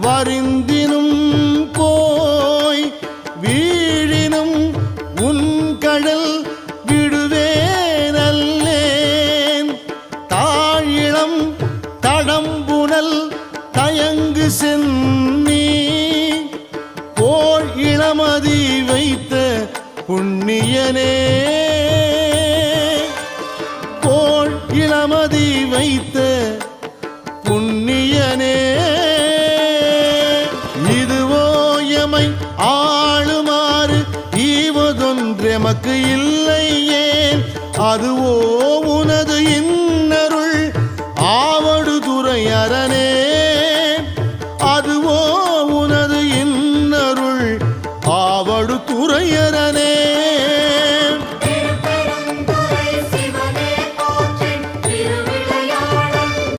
வருந்தினும் போய் வீழினும் உன் கடல் விடுவேனல்லேன். தாழிளம் தடம்புனல் தயங்கு சென்னி போல் இளமதி வைத்த புண்ணியனே. போல் இளமதி வைத்த புண்ணியனே. இதுவோ எமை ஆளுமாறு ஈவதொன்றெமக்கு இல்லை ஏன். அதுவோ